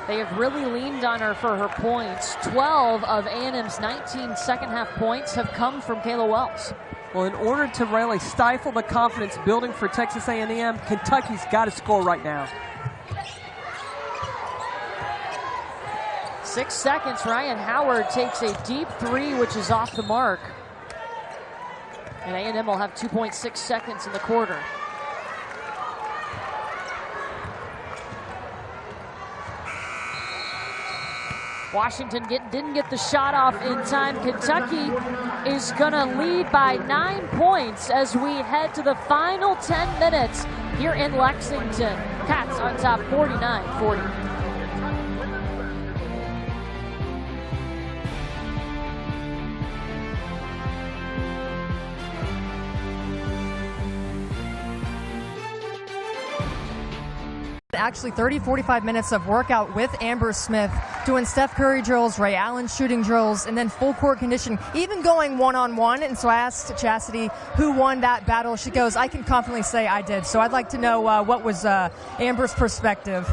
They have really leaned on her for her points. 12 of A&M's 19 second-half points have come from Kayla Wells. Well, in order to really stifle the confidence building for Texas A&M, Kentucky's got to score right now. 6 seconds. Ryan Howard takes a deep three, which is off the mark. And A&M will have 2.6 seconds in the quarter. Washington didn't get the shot off in time. Kentucky is going to lead by 9 points as we head to the final 10 minutes here in Lexington. Cats on top 49-40. Actually 30-45 minutes of workout with Amber Smith, doing Steph Curry drills, Ray Allen shooting drills, and then full court conditioning, even going one-on-one. And so I asked Chastity who won that battle. She goes, I can confidently say I did. So I'd like to know what was Amber's perspective.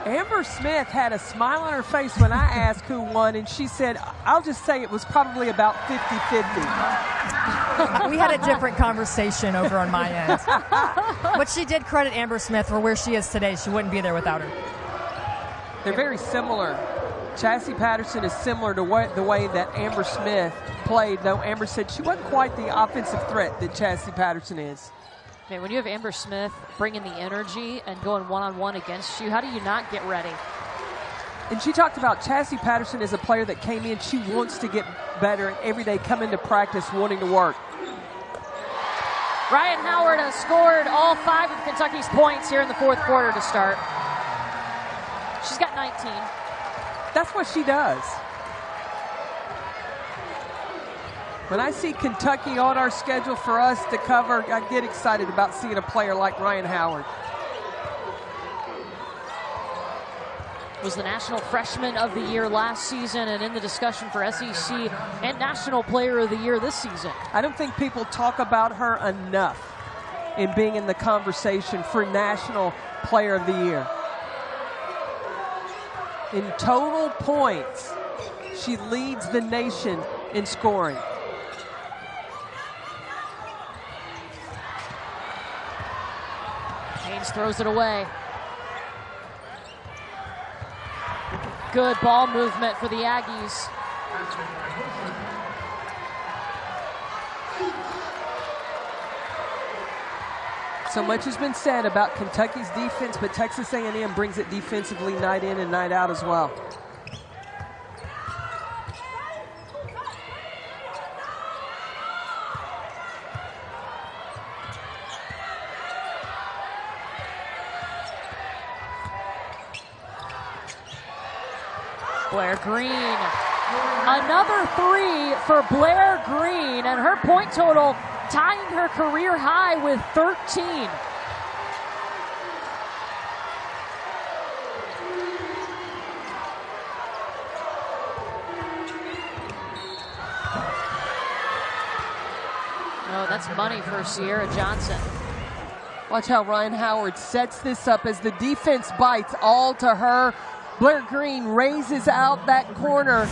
Amber Smith had a smile on her face when I asked who won, and she said, I'll just say it was probably about 50-50. We had a different conversation over on my end. But she did credit Amber Smith for where she is today. She wouldn't be there without her. They're very similar. Chassie Patterson is similar to the way that Amber Smith played, though Amber said she wasn't quite the offensive threat that Chassie Patterson is. Okay, when you have Amber Smith bringing the energy and going one-on-one against you, how do you not get ready? And she talked about Chassie Patterson as a player that came in. She wants to get better and every day come into practice wanting to work. Ryan Howard has scored all 5 of Kentucky's points here in the fourth quarter to start. She's got 19. That's what she does. When I see Kentucky on our schedule for us to cover, I get excited about seeing a player like Ryan Howard. was the National Freshman of the Year last season and in the discussion for SEC and National Player of the Year this season. I don't think people talk about her enough in being in the conversation for National Player of the Year. In total points, she leads the nation in scoring. Haines throws it away. Good ball movement for the Aggies. So much has been said about Kentucky's defense, but Texas A&M brings it defensively night in and night out as well. Blair Green. Another three for Blair Green, and her point total tying her career high with 13. Oh, that's money for Sierra Johnson. Watch how Ryan Howard sets this up as the defense bites all to her. Blair Green raises out that corner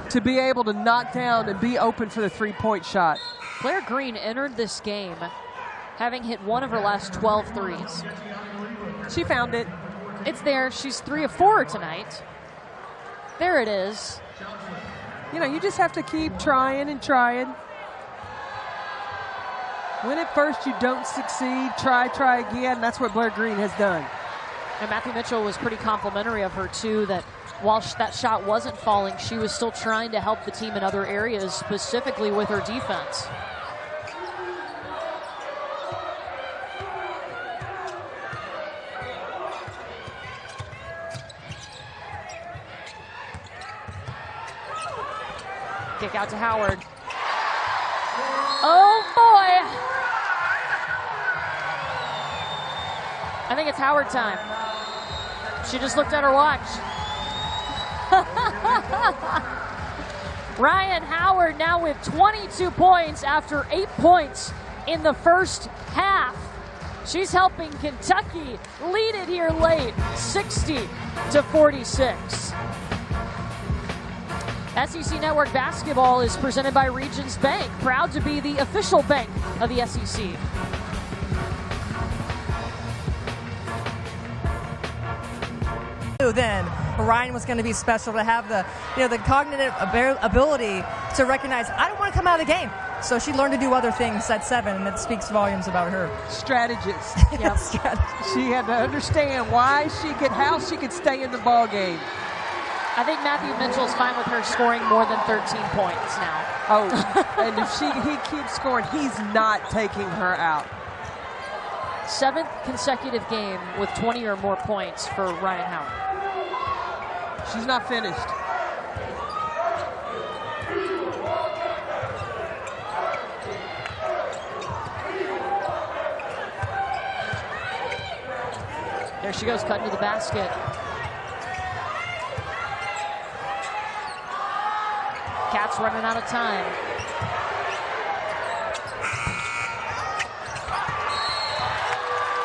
to be able to knock down and be open for the three-point shot. Blair Green entered this game having hit one of her last 12 threes. She found it. It's there. She's 3 of 4 tonight. There it is. You know, you just have to keep trying and trying. When at first you don't succeed, try again. That's what Blair Green has done. And Matthew Mitchell was pretty complimentary of her, too, that while that shot wasn't falling, she was still trying to help the team in other areas, specifically with her defense. Kick out to Howard. Oh, boy! I think it's Howard time. She just looked at her watch. Ryan Howard now with 22 points after 8 points in the first half. She's helping Kentucky lead it here late, 60-46. SEC Network Basketball is presented by Regions Bank, proud to be the official bank of the SEC. Then Ryan was going to be special to have the cognitive ability to recognize, I don't want to come out of the game. So she learned to do other things at 7, and it speaks volumes about her. Strategist. Yep. She had to understand how she could stay in the ball game. I think Matthew Mitchell's fine with her scoring more than 13 points now. Oh, and if he keeps scoring, he's not taking her out. 7th consecutive game with 20 or more points for Ryan Howard. She's not finished. There she goes, cutting to the basket. Cats running out of time.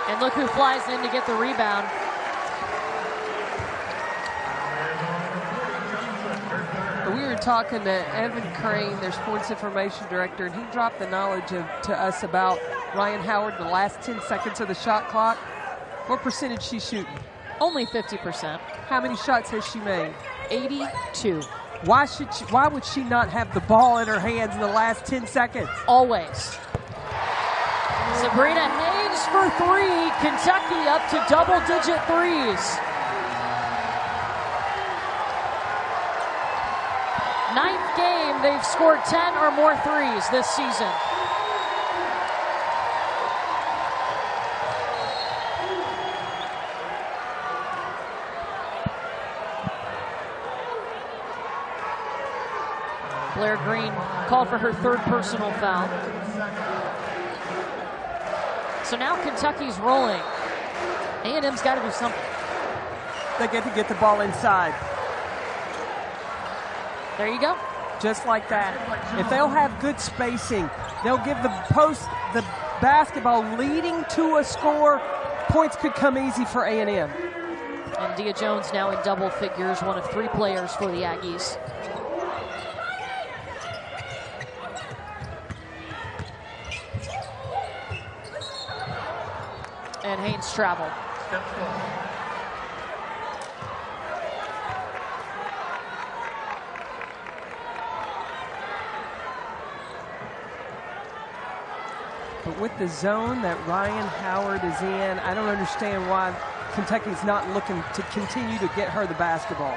And look who flies in to get the rebound. We were talking to Evan Crane, their sports information director, and he dropped the knowledge to us about Ryan Howard in the last 10 seconds of the shot clock. What percentage she's shooting? Only 50%. How many shots has she made? 82. Why would she not have the ball in her hands in the last 10 seconds? Always. Sabrina Haines for 3. Kentucky up to double-digit threes. 9th game, they've scored 10 or more threes this season. Blair Green called for her 3rd personal foul. So now Kentucky's rolling. A&M's got to do something. they get to get the ball inside. There you go. Just like that. If they'll have good spacing, they'll give the basketball leading to a score. Points could come easy for A&M. And Dia Jones now in double figures, one of 3 players for the Aggies. And Haines traveled. But with the zone that Ryan Howard is in, I don't understand why Kentucky's not looking to continue to get her the basketball.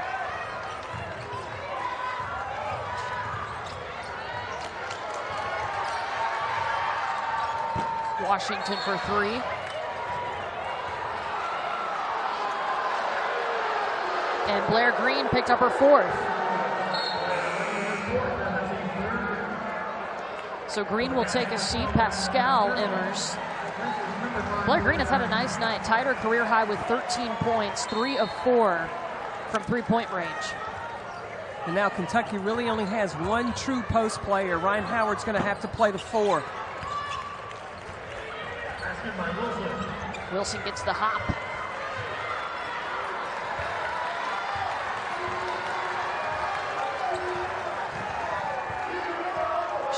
Washington for 3. And Blair Green picked up her 4th. So Green will take a seat. Pascal enters. Blair Green has had a nice night. Tied her career high with 13 points, 3 of 4 from three-point range. And now Kentucky really only has one true post player. Ryan Howard's going to have to play the 4. Wilson gets the hop.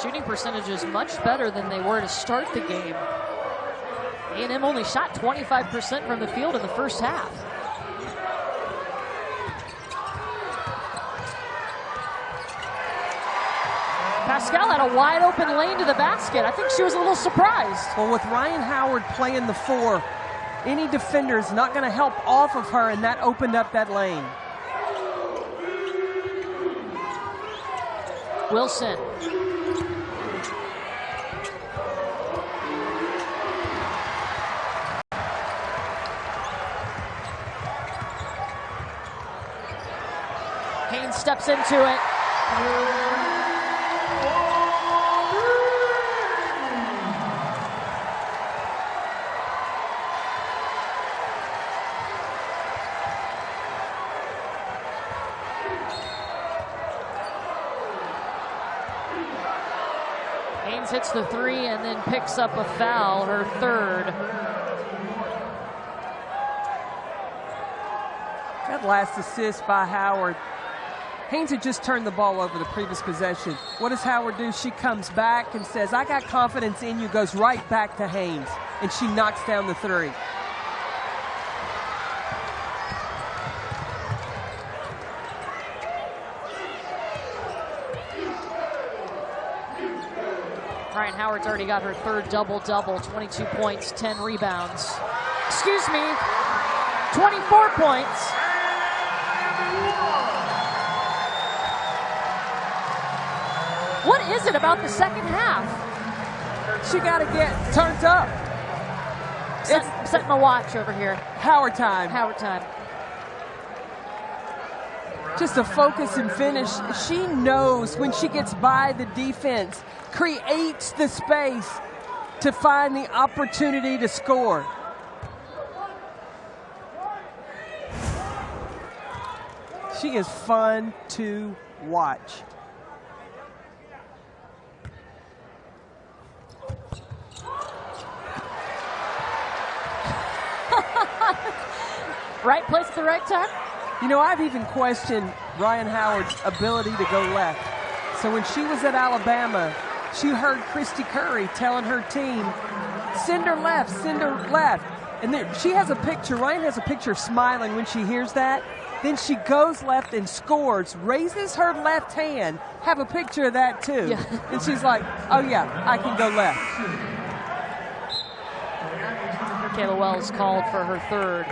Shooting percentages much better than they were to start the game. A&M only shot 25% from the field in the first half. Pascal had a wide open lane to the basket. I think she was a little surprised. Well, with Ryan Howard playing the 4, any defender is not going to help off of her, and that opened up that lane. Wilson. Haines steps into it. Haines hits the 3 and then picks up a foul, her 3rd. That last assist by Howard. Haines had just turned the ball over the previous possession. What does Howard do? She comes back and says, I got confidence in you, goes right back to Haines, and she knocks down the 3. Ryan Howard's already got her 3rd double-double, 22 points, 10 rebounds. Excuse me, 24 points. What is it about the second half? She got to get turned up. Set my watch over here. Howard time. Howard time. Just a focus and finish. She knows when she gets by the defense, creates the space to find the opportunity to score. She is fun to watch. Right place at the right time? You know, I've even questioned Ryan Howard's ability to go left. So when she was at Alabama, she heard Christy Curry telling her team, send her left, send her left. And then she has a picture, Ryan has a picture smiling when she hears that. Then she goes left and scores, raises her left hand. Have a picture of that too. Yeah. And she's like, oh yeah, I can go left. Kayla Wells called for her 3rd.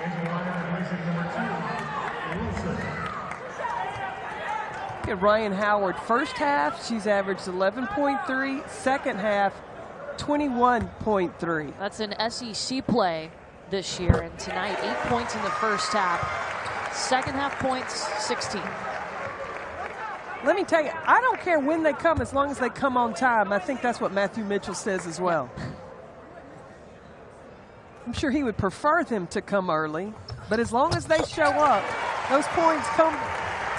Look at Ryan Howard. First half, she's averaged 11.3. Second half, 21.3. That's an SEC play this year. And tonight, 8 points in the first half. Second half points, 16. Let me tell you, I don't care when they come as long as they come on time. I think that's what Matthew Mitchell says as well. I'm sure he would prefer them to come early. But as long as they show up, those points come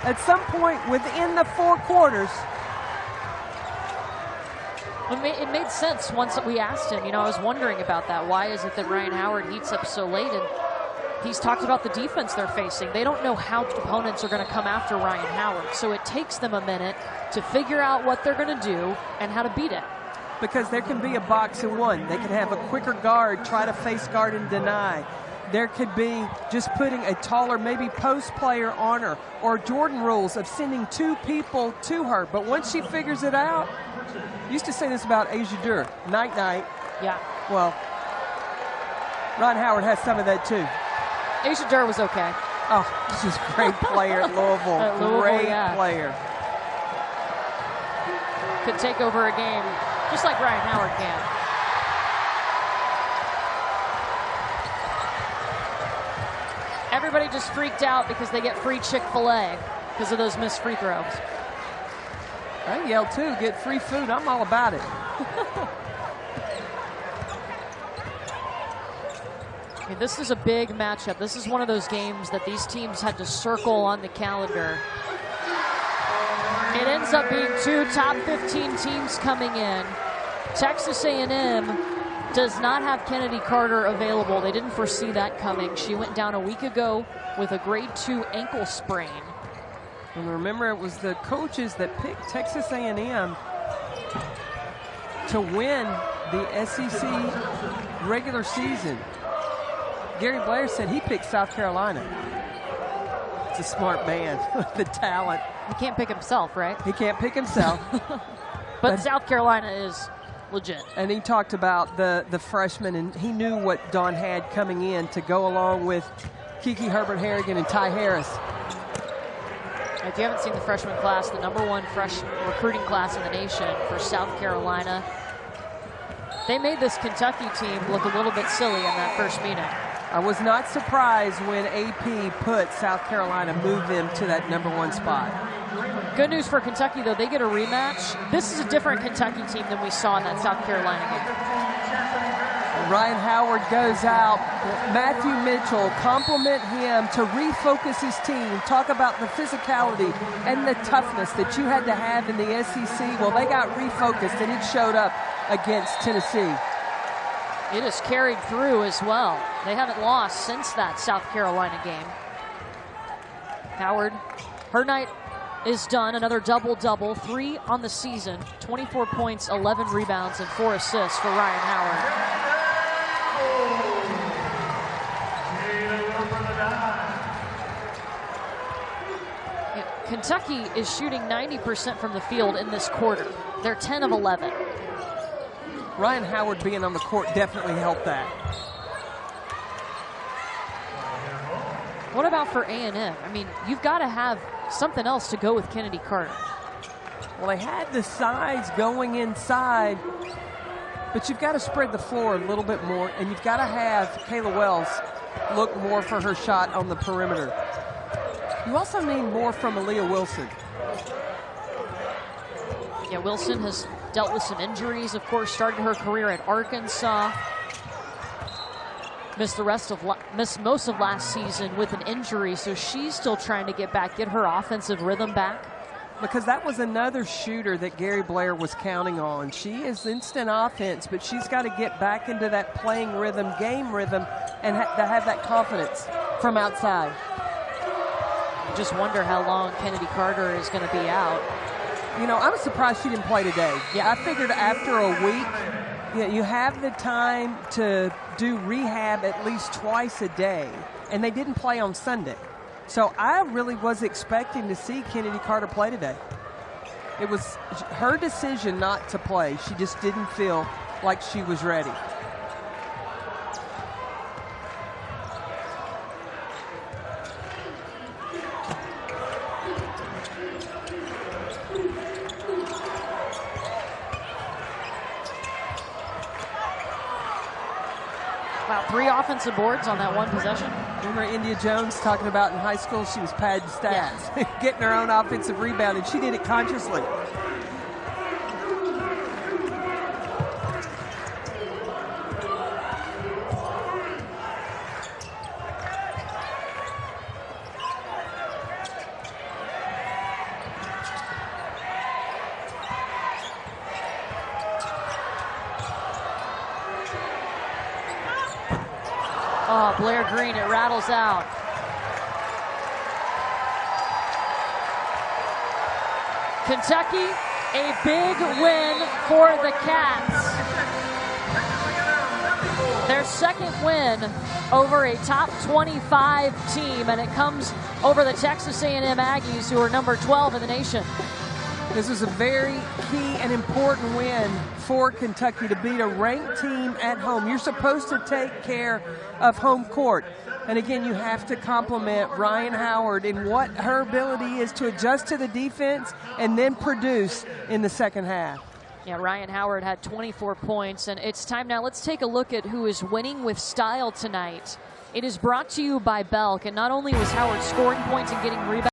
at some point within the 4 quarters. It made sense once that we asked him. I was wondering about that. Why is it that Ryan Howard heats up so late? And he's talked about the defense they're facing. They don't know how opponents are going to come after Ryan Howard. So it takes them a minute to figure out what they're going to do and how to beat it. Because there can be a box and one. They can have a quicker guard, try to face guard and deny. There could be just putting a taller, maybe post player on her, or Jordan rules of sending 2 people to her. But once she figures it out, used to say this about Asia Dur, night-night. Yeah. Well, Ron Howard has some of that too. Asia Dur was okay. Oh, she's a great player at Louisville. Great player. Could take over a game just like Ryan Howard can. Everybody just freaked out because they get free Chick-fil-A because of those missed free throws. I yell too, get free food. I'm all about it. This is a big matchup. This is one of those games that these teams had to circle on the calendar. It ends up being 2 top 15 teams coming in. Texas A&M does not have Kennedy Carter available. They didn't foresee that coming. She went down a week ago with a grade 2 ankle sprain. And remember, it was the coaches that picked Texas A&M to win the SEC regular season. Gary Blair said he picked South Carolina. It's a smart man with the talent. He can't pick himself, right? He can't pick himself. But South Carolina is legit. And he talked about the freshmen, and he knew what Dawn had coming in to go along with Kiki Herbert-Harrigan and Ty Harris. If you haven't seen the freshman class, the #1 fresh recruiting class in the nation for South Carolina, they made this Kentucky team look a little bit silly in that first meeting. I was not surprised when AP put South Carolina, moved them to that #1 spot. Good news for Kentucky, though, they get a rematch. This is a different Kentucky team than we saw in that South Carolina game. Ryan Howard goes out. Matthew Mitchell, compliment him to refocus his team. Talk about the physicality and the toughness that you had to have in the SEC. Well, they got refocused, and it showed up against Tennessee. It has carried through as well. They haven't lost since that South Carolina game. Howard, her night is done. Another double-double, 3 on the season, 24 points, 11 rebounds, and 4 assists for Ryan Howard. Kentucky is shooting 90% from the field in this quarter. They're 10 of 11. Ryan Howard being on the court definitely helped that. What about for A&M? I mean, you've got to have something else to go with Kennedy Carter. Well, they had the size going inside, but you've got to spread the floor a little bit more, and you've got to have Kayla Wells look more for her shot on the perimeter. You also need more from Aaliyah Wilson. Yeah, Wilson has dealt with some injuries, of course, started her career at Arkansas. Missed most of last season with an injury, so she's still trying to get back, get her offensive rhythm back. Because that was another shooter that Gary Blair was counting on. She is instant offense, but she's got to get back into that playing rhythm, game rhythm, and to have that confidence from outside. Just wonder how long Kennedy Carter is going to be out. You know, I'm surprised she didn't play today. Yeah, I figured after a week, you have the time to do rehab at least twice a day, and they didn't play on Sunday. So I really was expecting to see Kennedy Carter play today. It was her decision not to play. She just didn't feel like she was ready. Wow, 3 offensive boards on that one possession. Remember India Jones talking about in high school she was padding stats, getting her own offensive rebound, and she did it consciously. Oh, Blair Green, it rattles out. Kentucky, a big win for the Cats. Their second win over a top 25 team, and it comes over the Texas A&M Aggies, who are number 12 in the nation. This was a very key and important win for Kentucky to beat a ranked team at home. You're supposed to take care of home court. And again, you have to compliment Ryan Howard in what her ability is to adjust to the defense and then produce in the second half. Yeah, Ryan Howard had 24 points, and it's time now. Let's take a look at who is winning with style tonight. It is brought to you by Belk, and not only was Howard scoring points and getting rebounds,